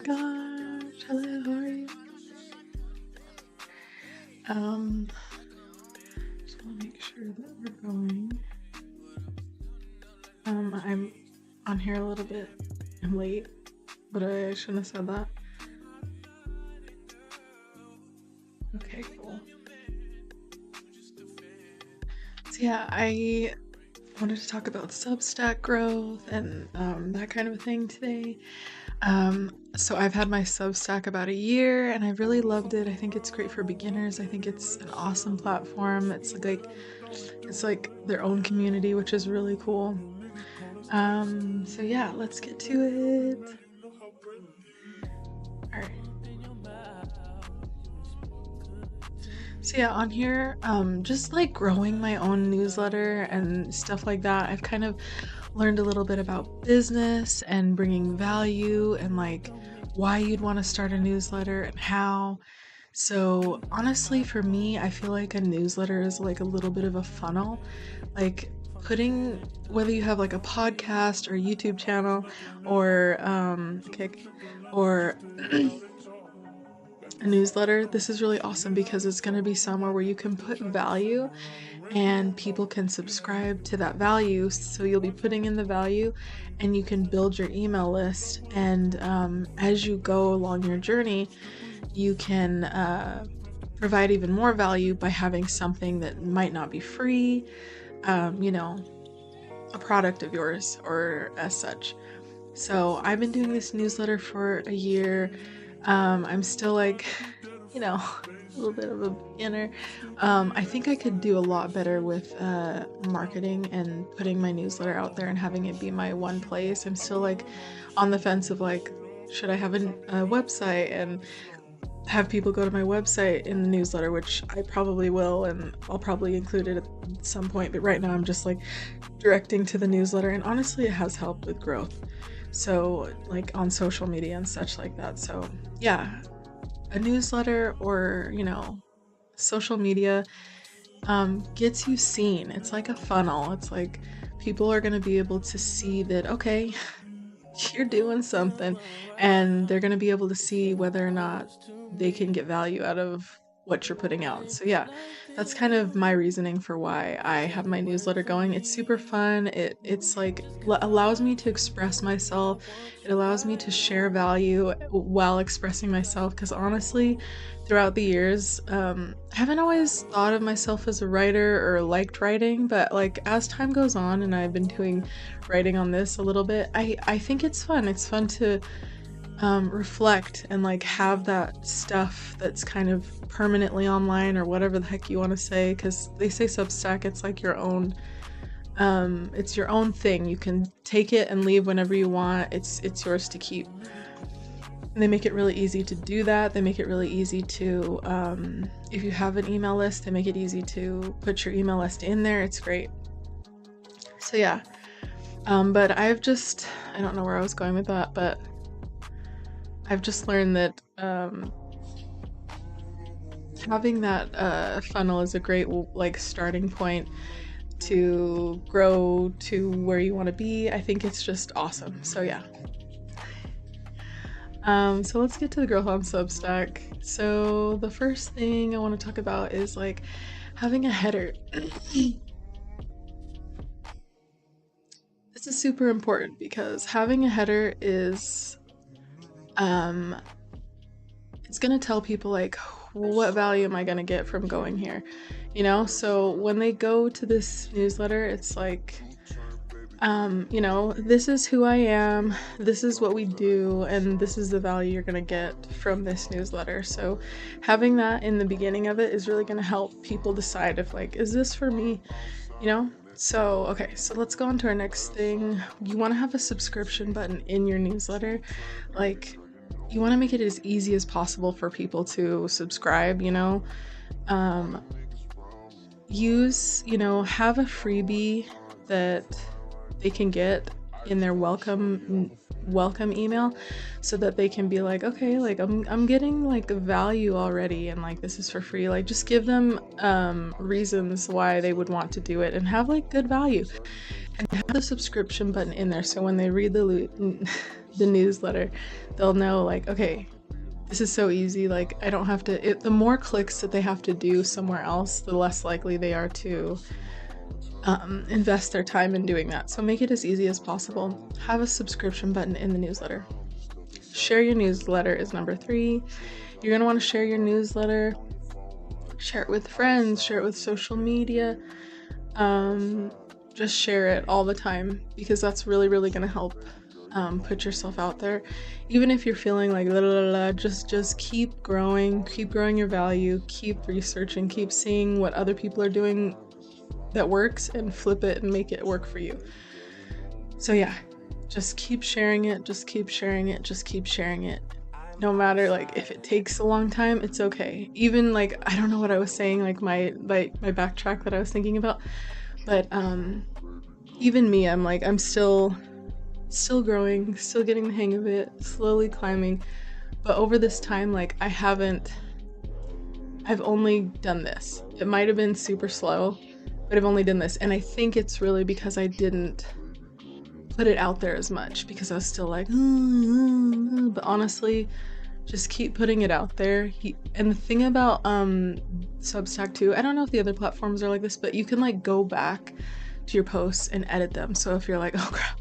gosh, hello, how are you? Just want to make sure that we're going. I'm on here a little bit. I'm late, but I shouldn't have said that. Okay, cool. So yeah, I wanted to talk about Substack growth and that kind of thing today. So I've had my Substack about a year and I've really loved it. I think it's great for beginners. I think it's an awesome platform. It's like their own community, which is really cool. So yeah, let's get to it. All right. So yeah, on here, just like growing my own newsletter and stuff like that, I've kind of learned a little bit about business and bringing value and like why you'd want to start a newsletter and how. So honestly, for me, I feel like a newsletter is like a little bit of a funnel, like putting whether you have like a podcast or YouTube channel or Kick or a newsletter. This is really awesome because it's going to be somewhere where you can put value and people can subscribe to that value. So you'll be putting in the value and you can build your email list. And as you go along your journey, you can provide even more value by having something that might not be free, a product of yours or as such. So I've been doing this newsletter for a year. I'm still like, a little bit of a beginner. I think I could do a lot better with marketing and putting my newsletter out there and having it be my one place. I'm still like on the fence of like, should I have a website and have people go to my website in the newsletter, which I probably will, and I'll probably include it at some point. But right now I'm just like directing to the newsletter, and honestly, it has helped with growth. So like on social media and such like that. So yeah, a newsletter or, social media gets you seen. It's like a funnel. It's like people are going to be able to see that, okay, you're doing something, and they're going to be able to see whether or not they can get value out of what you're putting out. So yeah, that's kind of my reasoning for why I have my newsletter going. It's super fun. It's like allows me to express myself. It allows me to share value while expressing myself, because honestly, throughout the years, I haven't always thought of myself as a writer or liked writing, but like as time goes on and I've been doing writing on this a little bit, I think it's fun. It's fun to reflect and like have that stuff that's kind of permanently online or whatever the heck you want to say, because they say Substack, it's like your own it's your own thing. You can take it and leave whenever you want. It's yours to keep. And they make it really easy to do that. They make it really easy to if you have an email list, they make it easy to put your email list in there. It's great. So yeah, but I don't know where I was going with that, but I've just learned that having that funnel is a great like starting point to grow to where you want to be. I think it's just awesome. So yeah. So let's get to the growth on Substack. So the first thing I want to talk about is like having a header. This is super important because having a header is it's gonna tell people like what value am I gonna get from going here, so when they go to this newsletter, it's like this is who I am, this is what we do, and this is the value you're gonna get from this newsletter. So having that in the beginning of it is really gonna help people decide if like, is this for me, So, okay, so let's go on to our next thing. You want to have a subscription button in your newsletter. Like, you want to make it as easy as possible for people to subscribe, have a freebie that they can get in their welcome email, so that they can be like, okay, like I'm getting like value already, and like this is for free. Like just give them reasons why they would want to do it and have like good value. and have the subscription button in there so when they read the newsletter, they'll know like, okay, this is so easy. Like I don't have to. The more clicks that they have to do somewhere else, the less likely they are to invest their time in doing that. So make it as easy as possible. Have a subscription button in the newsletter. Share your newsletter is number 3. You're gonna want to share your newsletter. Share it with friends. Share it with social media. Just share it all the time because that's really, really gonna help put yourself out there. Even if you're feeling like la la la, just keep growing your value, keep researching, keep seeing what other people are doing that works and flip it and make it work for you. So yeah, just keep sharing it, just keep sharing it, just keep sharing it. No matter like if it takes a long time, it's okay. Even like I don't know what I was saying, like my backtrack that I was thinking about, but even me, I'm still growing, still getting the hang of it, slowly climbing. But over this time, like I've only done this. It might have been super slow, but I've only done this. And I think it's really because I didn't put it out there as much because I was still like, but honestly, just keep putting it out there. And the thing about Substack too, I don't know if the other platforms are like this, but you can like go back to your posts and edit them. So if you're like, oh crap,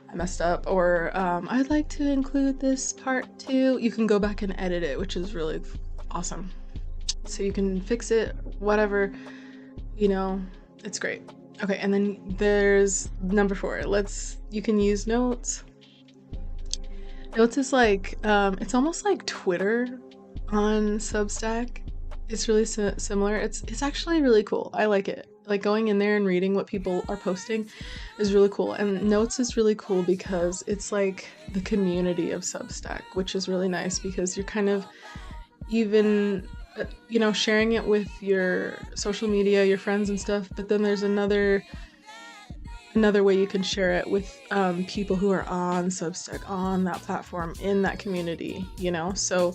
I messed up, or I'd like to include this part too, you can go back and edit it, which is really awesome. So you can fix it, whatever, it's great. Okay, and then there's number 4. You can use notes. Notes is like, it's almost like Twitter on Substack. It's really similar. It's actually really cool. I like it. Like going in there and reading what people are posting is really cool. And Notes is really cool because it's like the community of Substack, which is really nice because you're kind of even, sharing it with your social media, your friends and stuff. But then there's another way you can share it with people who are on Substack, on that platform, in that community, So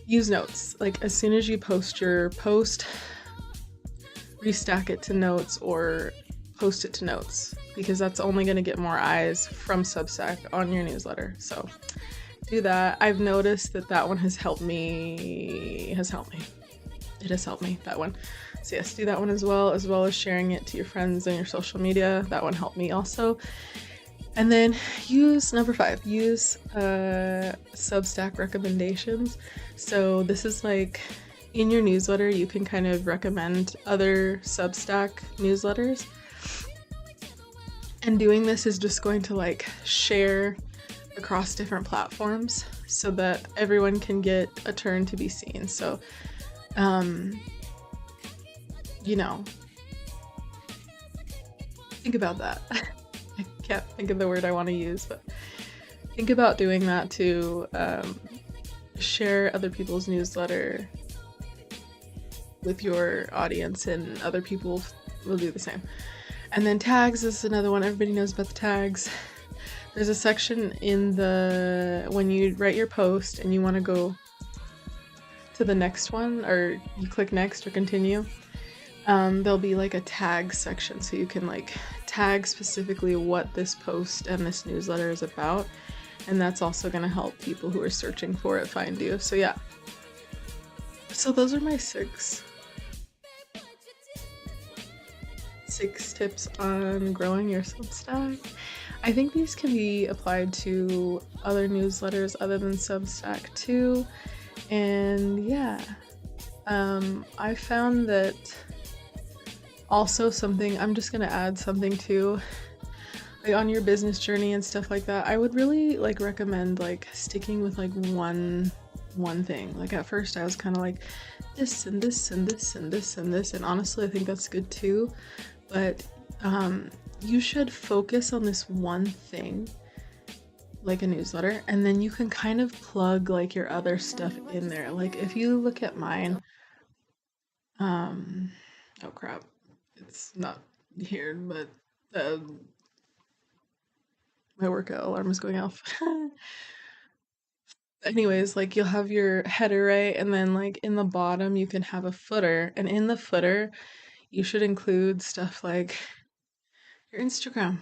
use Notes. Like as soon as you post your post, restack it to Notes or post it to Notes because that's only going to get more eyes from Substack on your newsletter. So do that. I've noticed that one has helped me. It has helped me, that one. So yes, do that one as well as sharing it to your friends and your social media. That one helped me also. And then use number 5, use Substack recommendations. So this is like in your newsletter, you can kind of recommend other Substack newsletters. And doing this is just going to like share across different platforms so that everyone can get a turn to be seen. So, think about that. I can't think of the word I want to use, but think about doing that to share other people's newsletter with your audience, and other people will do the same. And then tags is another one. Everybody knows about the tags. There's a section when you write your post and you want to go to the next one, or you click next or continue, there'll be like a tag section, so you can like tag specifically what this post and this newsletter is about, and that's also going to help people who are searching for it find you. So yeah, so those are my 6 tips on growing your Substack. I think these can be applied to other newsletters other than Substack too. And yeah, I found that also I'm just gonna add something too, like on your business journey and stuff like that. I would really like recommend like sticking with like one thing. Like at first I was kind of like this and this and this and this and this, and honestly I think that's good too, but you should focus on this one thing, like a newsletter, and then you can kind of plug like your other stuff in there. Like if you look at mine, oh crap, it's not here, but my workout alarm is going off. Anyways, like you'll have your header, right? And then like in the bottom you can have a footer, and in the footer you should include stuff like Your Instagram,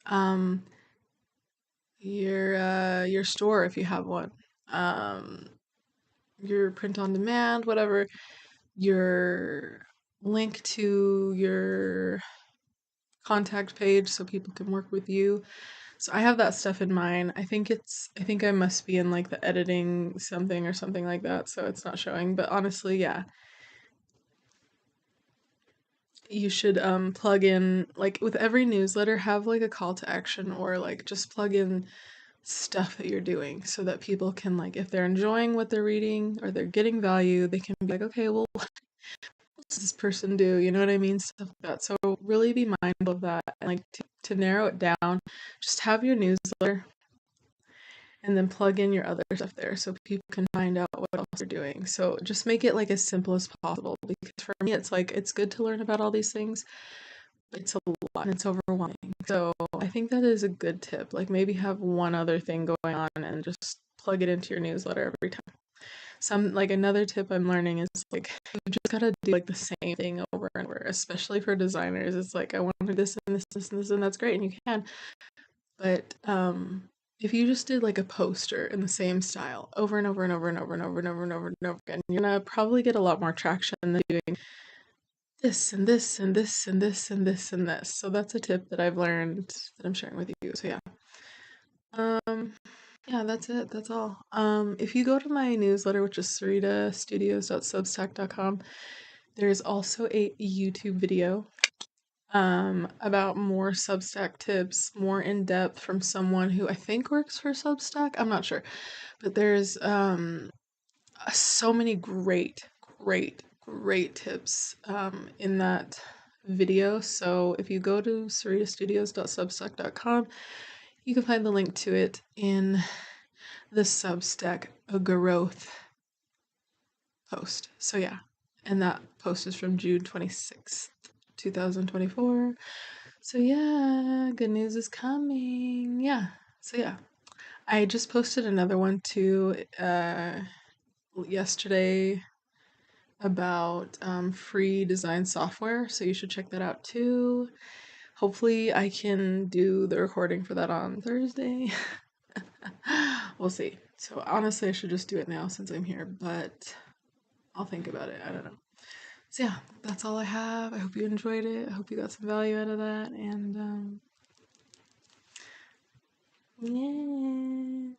um, your store if you have one, um, your print on demand, whatever, your link to your contact page so people can work with you. So I have that stuff in mind. I think I must be in like the editing something or something like that, so it's not showing. But honestly, yeah, you should plug in like with every newsletter have like a call to action or like just plug in stuff that you're doing so that people can like if they're enjoying what they're reading or they're getting value, they can be like, okay, well, what does this person do? You know what I mean? Stuff like that. So really be mindful of that and like to narrow it down, just have your newsletter and then plug in your other stuff there so people can find out what else you're doing. So just make it like as simple as possible because for me it's like it's good to learn about all these things. But it's a lot and it's overwhelming. So I think that is a good tip. Like maybe have one other thing going on and just plug it into your newsletter every time. Some like another tip I'm learning is like you just gotta do like the same thing over and over, especially for designers. It's like I want to do this and this and this and that's great and you can. But if you just did like a poster in the same style over and over and over and over and over and over and over and over again, you're gonna probably get a lot more traction than doing this and this and this and this and this and this. So that's a tip that I've learned that I'm sharing with you. So yeah. Um yeah, that's it. That's all. If you go to my newsletter, which is saritastudios.substack.com, there's also a YouTube video about more Substack tips, more in depth from someone who I think works for Substack. I'm not sure. But there's so many great tips in that video. So if you go to saritastudios.substack.com, you can find the link to it in the Substack Growth post. So yeah, and that post is from June 26th, 2024. So yeah, good news is coming. Yeah. So yeah, I just posted another one too yesterday about free design software, so you should check that out too. Hopefully, I can do the recording for that on Thursday. We'll see. So, honestly, I should just do it now since I'm here, but I'll think about it. I don't know. So, yeah, that's all I have. I hope you enjoyed it. I hope you got some value out of that. And, yeah.